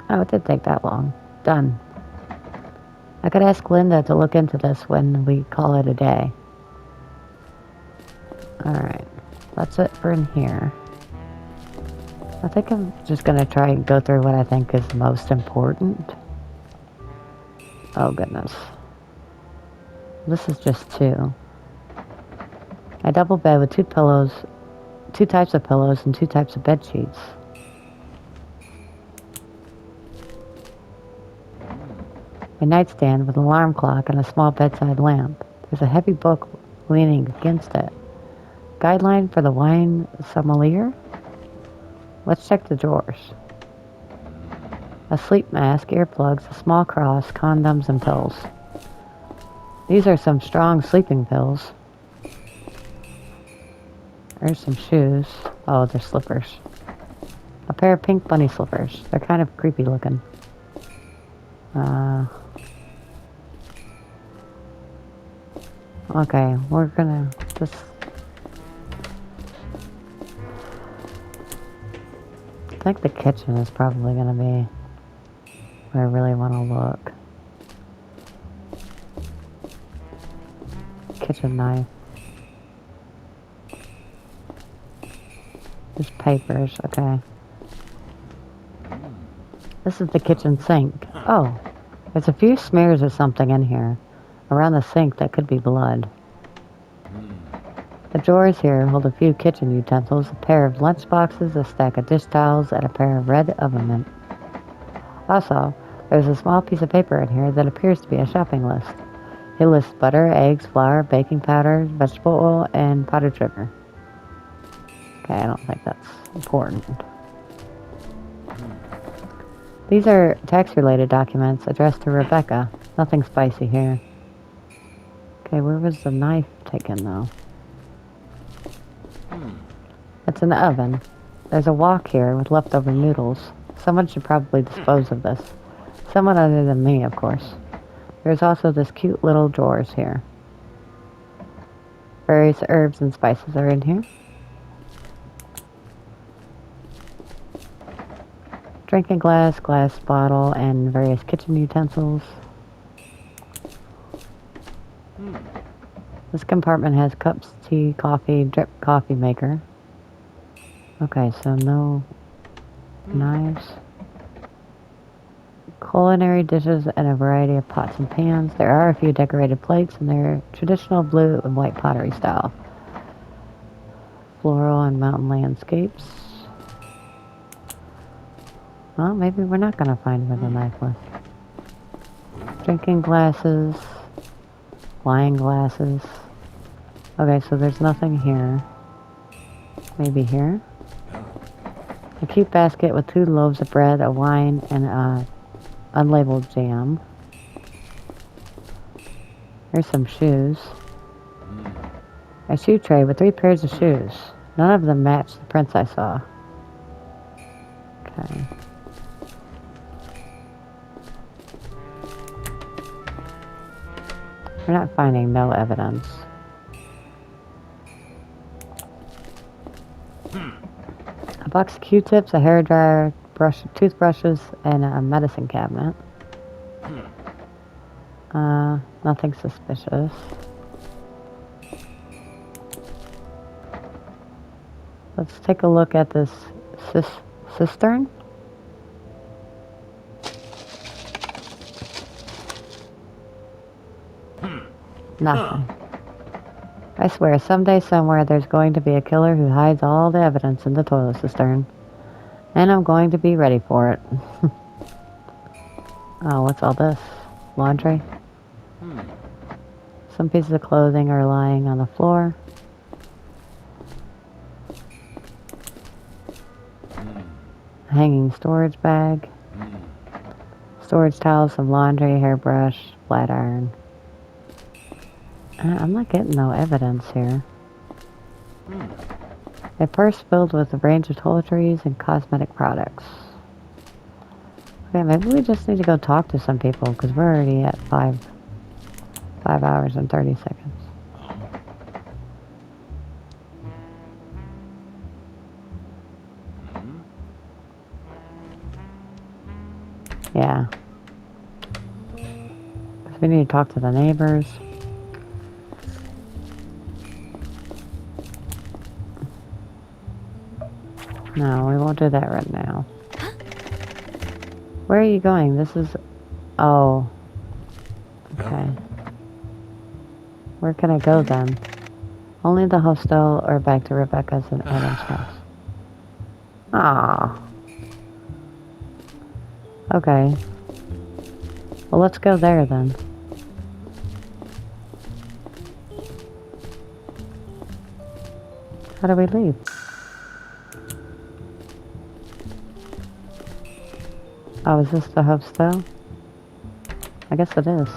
Oh, it did take that long. Done. I could ask Linda to look into this when we call it a day. Alright. That's it for in here. I think I'm just going to try and go through what I think is most important. Oh, goodness. This is just 2. A double bed with 2 pillows, 2 types of pillows, and 2 types of bed sheets. A nightstand with an alarm clock and a small bedside lamp. There's a heavy book leaning against it. Guideline for the wine sommelier? Let's check the drawers. A sleep mask, earplugs, a small cross, condoms, and pills. These are some strong sleeping pills. There's some shoes. Oh, they're slippers. A pair of pink bunny slippers. They're kind of creepy looking. Okay, we're gonna just... I think the kitchen is probably gonna be where I really want to look. Kitchen knife. Just papers, okay. This is the kitchen sink. Oh, there's a few smears of something in here. Around the sink that could be blood. The drawers here hold a few kitchen utensils, a pair of lunch boxes, a stack of dish towels, and a pair of red oven mitt. Also, there's a small piece of paper in here that appears to be a shopping list. It lists butter, eggs, flour, baking powder, vegetable oil, and powdered sugar. Okay, I don't think that's important. These are tax-related documents addressed to Rebecca. Nothing spicy here. Okay, where was the knife taken, though? It's in the oven. There's a wok here with leftover noodles. Someone should probably dispose of this. someone other than me, of course. There's also this cute little drawers here. Various herbs and spices are in here. Drinking glass, glass bottle, and various kitchen utensils. This compartment has cups, tea, coffee, drip coffee maker. Okay, so no knives. Culinary dishes and a variety of pots and pans. There are a few decorated plates, and they're traditional blue and white pottery style. Floral and mountain landscapes. Well, maybe we're not going to find where the knife was. Drinking glasses. Wine glasses. Okay, so there's nothing here. Maybe here? A cute basket with 2 loaves of bread, a wine, and a unlabeled jam. Here's some shoes. A shoe tray with 3 pairs of shoes. None of them match the prints I saw. Okay. We're not finding no evidence. A box of Q-tips, a hairdryer, toothbrushes, and a medicine cabinet. Nothing suspicious. Let's take a look at this cistern. Nothing. I swear, someday, somewhere, there's going to be a killer who hides all the evidence in the toilet cistern. And I'm going to be ready for it. Oh, what's all this? Laundry? Some pieces of clothing are lying on the floor. A hanging storage bag. Storage towels, some laundry, hairbrush, flat iron. I'm not getting no evidence here. A purse filled with a range of toiletries and cosmetic products. Okay, maybe we just need to go talk to some people because we're already at 5 hours and 30 seconds. Yeah. 'Cause we need to talk to the neighbors. No, we won't do that right now. Where are you going? This is... Oh. Okay. Where can I go then? Only the hostel or back to Rebecca's and Adam's house. Ah. Okay. Well, let's go there then. How do we leave? Oh, is this the hostel? I guess it is.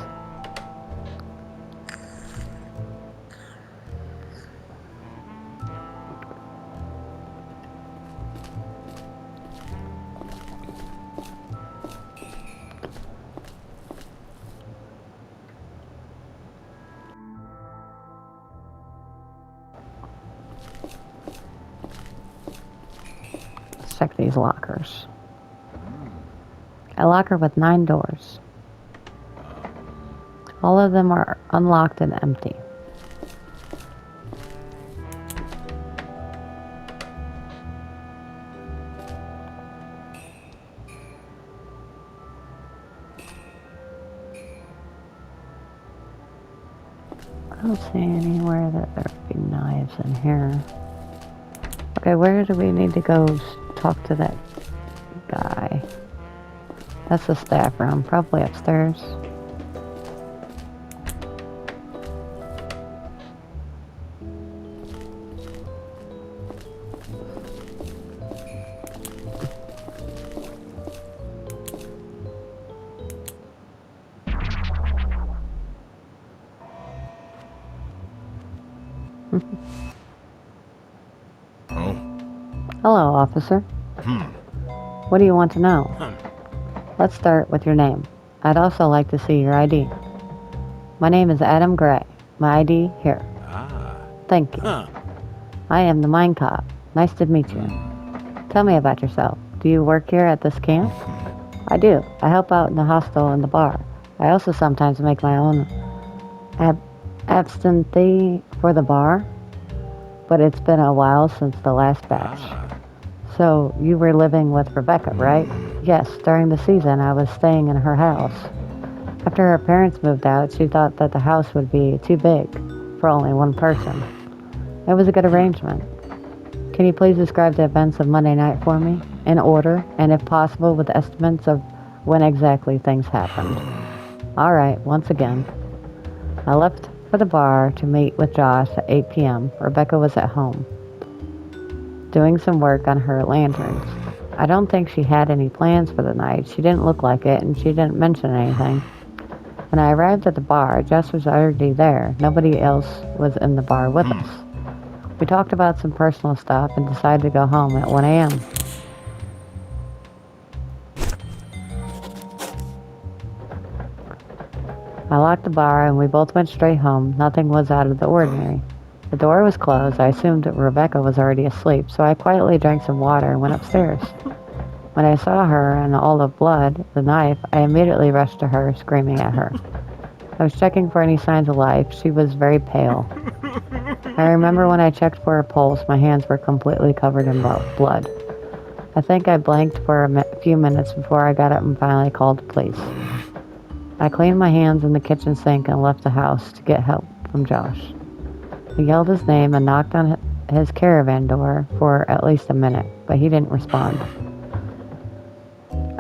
Let's check these lockers. A locker with 9 doors. All of them are unlocked and empty. I don't see anywhere that there would be knives in here. Okay, where do we need to go talk to that guy? That's the staff room, probably upstairs. Oh? Hello, officer. What do you want to know? Let's start with your name. I'd also like to see your ID. My name is Adam Gray. My ID here. Ah. Thank you. Huh. I am the Mindcop. Nice to meet you. Tell me about yourself. Do you work here at this camp? I do. I help out in the hostel and the bar. I also sometimes make my own absinthe for the bar, but it's been a while since the last batch. Ah. So you were living with Rebecca, right? Yes, during the season I was staying in her house. After her parents moved out, she thought that the house would be too big for only one person. It was a good arrangement. Can you please describe the events of Monday night for me, in order, and if possible with estimates of when exactly things happened? All right, once again. I left for the bar to meet with Josh at 8 p.m. Rebecca was at home, doing some work on her lanterns. I don't think she had any plans for the night. She didn't look like it, and she didn't mention anything. When I arrived at the bar, Josh was already there. Nobody else was in the bar with us. We talked about some personal stuff and decided to go home at 1 a.m. I locked the bar and we both went straight home. Nothing was out of the ordinary. The door was closed. I assumed that Rebecca was already asleep, so I quietly drank some water and went upstairs. When I saw her and all the blood, the knife, I immediately rushed to her, screaming at her. I was checking for any signs of life. She was very pale. I remember when I checked for her pulse, my hands were completely covered in blood. I think I blanked for a few minutes before I got up and finally called the police. I cleaned my hands in the kitchen sink and left the house to get help from Josh. I yelled his name and knocked on his caravan door for at least a minute, but he didn't respond.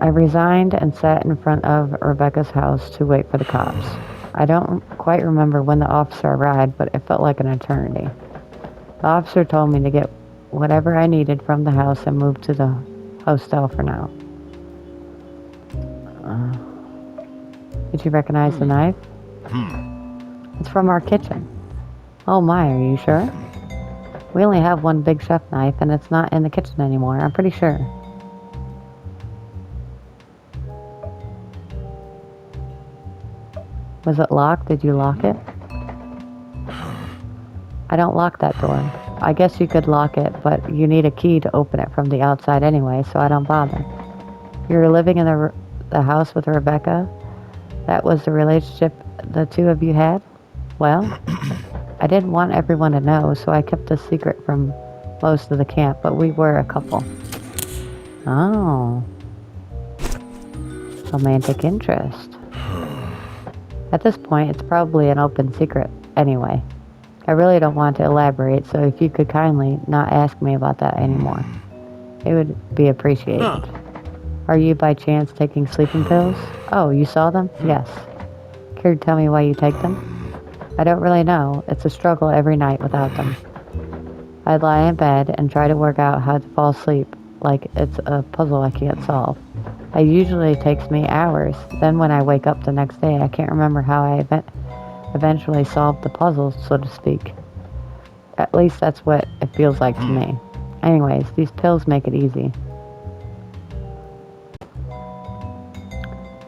I resigned and sat in front of Rebecca's house to wait for the cops. I don't quite remember when the officer arrived, but it felt like an eternity. The officer told me to get whatever I needed from the house and move to the hostel for now. Did you recognize the knife? It's from our kitchen. Oh my, are you sure? We only have one big chef knife and it's not in the kitchen anymore, I'm pretty sure. Was it locked? Did you lock it? I don't lock that door. I guess you could lock it, but you need a key to open it from the outside anyway, so I don't bother. You were living in the house with Rebecca? That was the relationship the two of you had? Well, I didn't want everyone to know, so I kept the secret from most of the camp, but we were a couple. Oh. Romantic interest. At this point, it's probably an open secret anyway. I really don't want to elaborate, so if you could kindly not ask me about that anymore, it would be appreciated. Are you by chance taking sleeping pills? Oh, you saw them? Yes. Care to tell me why you take them? I don't really know. It's a struggle every night without them. I'd lie in bed and try to work out how to fall asleep, like it's a puzzle I can't solve. It usually takes me hours. Then when I wake up the next day, I can't remember how I eventually solved the puzzle, so to speak. At least that's what it feels like to me. Anyways, these pills make it easy.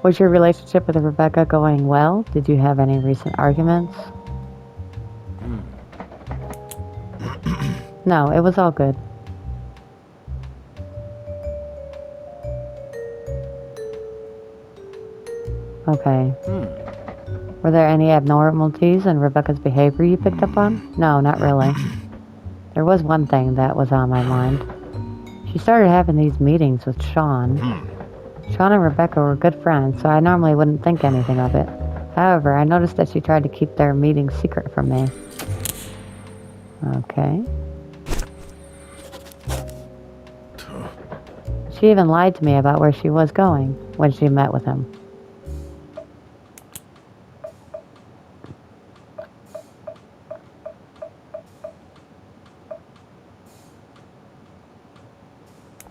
Was your relationship with Rebecca going well? Did you have any recent arguments? No, it was all good. Okay. Were there any abnormalities in Rebecca's behavior you picked up on? No, not really. There was one thing that was on my mind. She started having these meetings with Sean. Sean and Rebecca were good friends, so I normally wouldn't think anything of it. However, I noticed that she tried to keep their meetings secret from me. Okay. She even lied to me about where she was going when she met with him.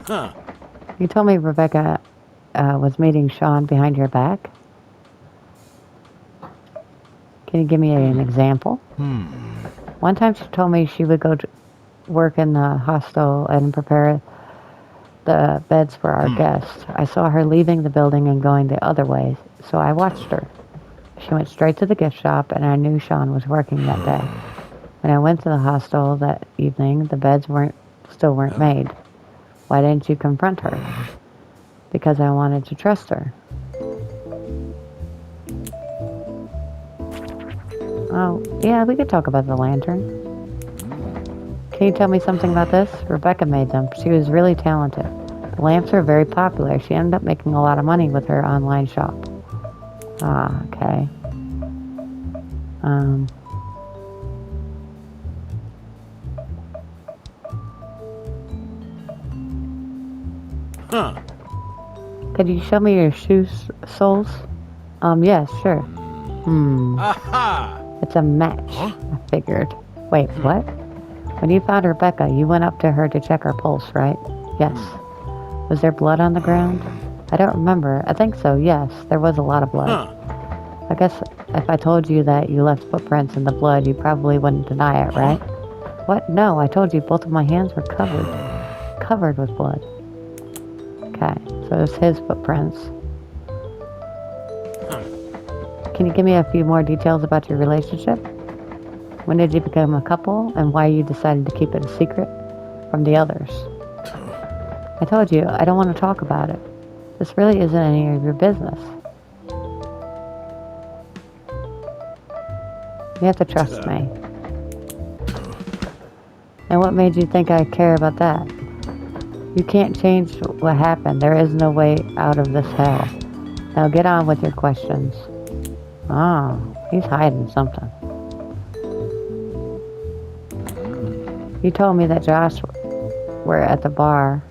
Huh. You told me Rebecca was meeting Sean behind your back. Can you give me an example? One time she told me she would go to work in the hostel and prepare the beds for our guests. I saw her leaving the building and going the other way, so I watched her. She went straight to the gift shop, and I knew Sean was working that day. When I went to the hostel that evening, the beds still weren't made. Why didn't you confront her? Because I wanted to trust her. Oh, yeah, we could talk about the lantern. Can you tell me something about this? Rebecca made them. She was really talented. The lamps are very popular. She ended up making a lot of money with her online shop. Ah, okay. Huh. Could you show me your shoe soles? Yes, sure. Aha! It's a match, I figured. Wait, what? When you found Rebecca, you went up to her to check her pulse, right? Yes. Was there blood on the ground? I don't remember. I think so, yes. There was a lot of blood. I guess if I told you that you left footprints in the blood, you probably wouldn't deny it, right? What? No, I told you both of my hands were covered with blood. Okay, so it's his footprints. Can you give me a few more details about your relationship? When did you become a couple, and why you decided to keep it a secret from the others? I told you, I don't want to talk about it. This really isn't any of your business. You have to trust me. And what made you think I care about that? You can't change what happened. There is no way out of this hell. Now get on with your questions. Oh, he's hiding something. You told me that Josh were at the bar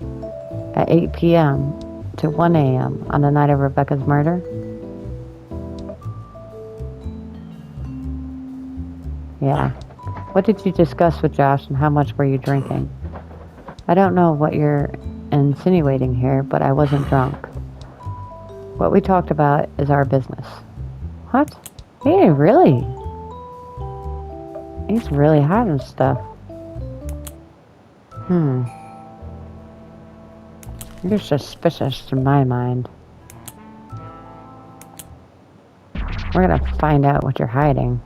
at 8 p.m. to 1 a.m. on the night of Rebecca's murder? Yeah. What did you discuss with Josh, and how much were you drinking? I don't know what you're insinuating here, but I wasn't drunk. What we talked about is our business. What? Hey, really? He's really hiding stuff. You're suspicious in my mind. We're gonna find out what you're hiding.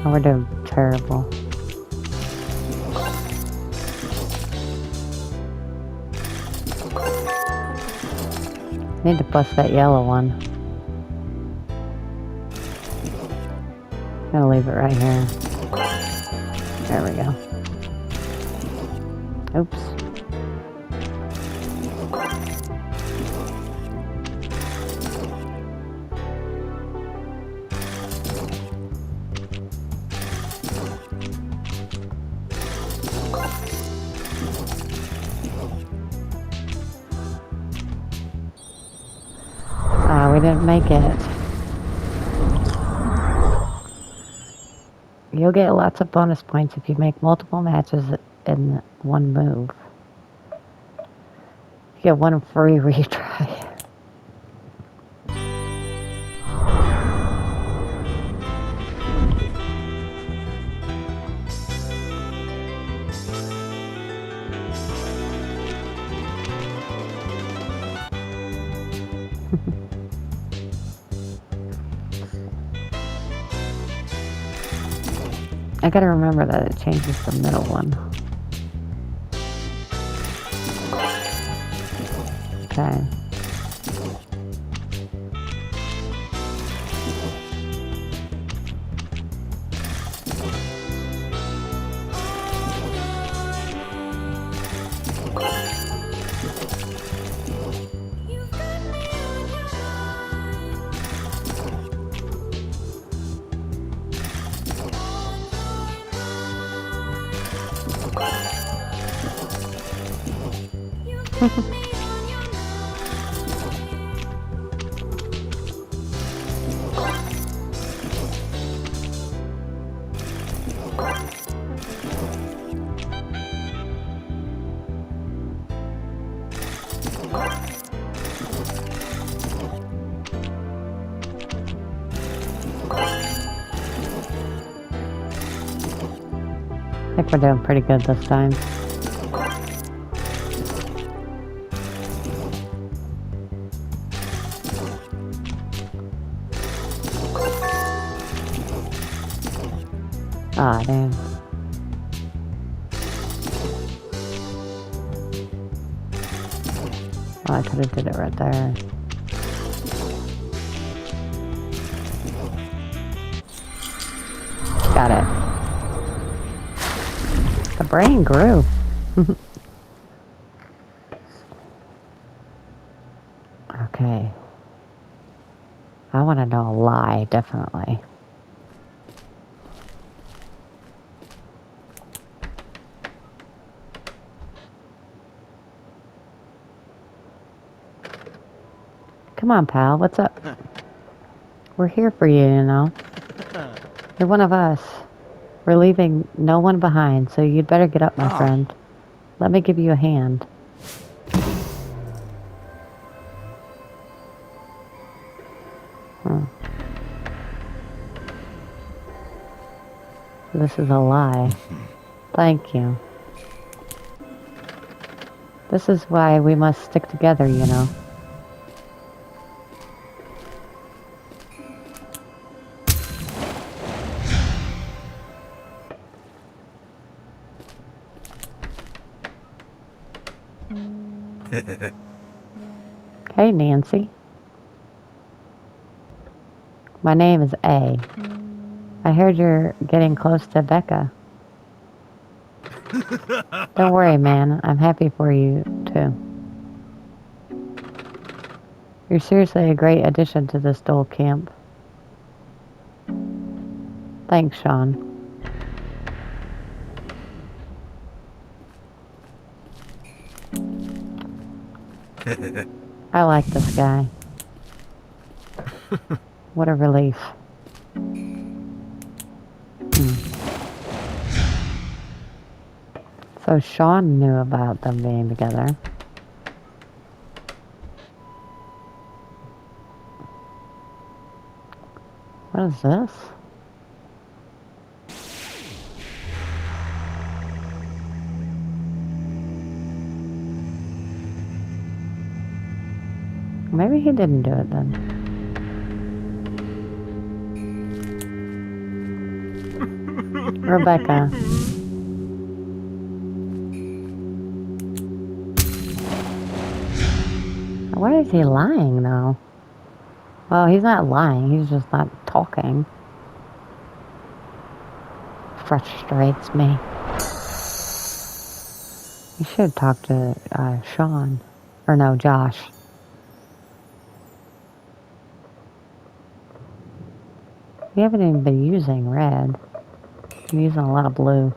Oh, we're doing terrible. Need to bust that yellow one. I'm gonna leave it right here. There we go. Oops. We didn't make it. You'll get lots of bonus points if you make multiple matches in one move. You get one free retry. I gotta remember that it changes the middle one. Okay. I think we're doing pretty good this time. Ah, damn. Oh, I could have did it right there. Got it. The brain grew. Okay. I want to know a lie, definitely. Come on, pal. What's up? We're here for you, you know. You're one of us. We're leaving no one behind, so you'd better get up, my friend. Let me give you a hand. This is a lie. Thank you. This is why we must stick together, you know. Hey, Nancy. My name is A. I heard you're getting close to Becca. Don't worry, man. I'm happy for you, too. You're seriously a great addition to this dull camp. Thanks, Sean. I like this guy. What a relief. So Sean knew about them being together. What is this? Maybe he didn't do it then. Rebecca. Why is he lying, though? Well, he's not lying. He's just not talking. Frustrates me. You should talk to Sean. Or no, Josh. We haven't even been using red. I'm using a lot of blue.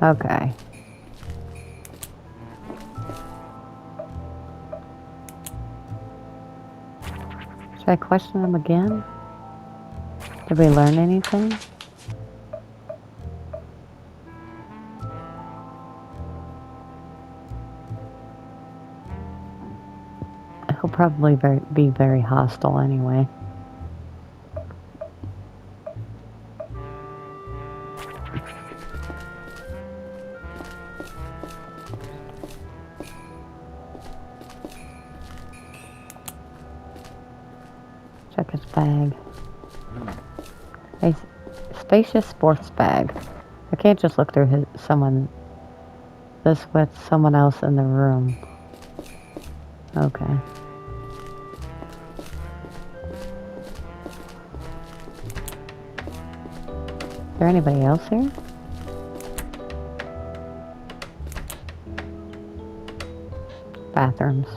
Okay. Should I question him again? Did we learn anything? He'll probably be very hostile anyway. Check his bag. A spacious sports bag. I can't just look through someone this with someone else in the room. Okay. Is there anybody else here? Bathrooms.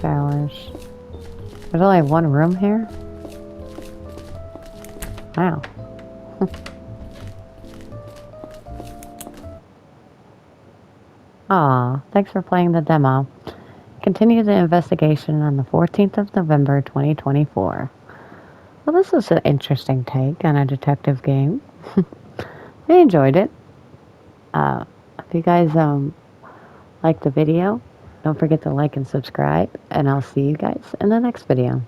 Showers. There's only one room here? Wow. Aw, thanks for playing the demo. Continue the investigation on the 14th of November 2024. Well, this is an interesting take on a detective game. I enjoyed it. If you guys liked the video, don't forget to like and subscribe, and I'll see you guys in the next video.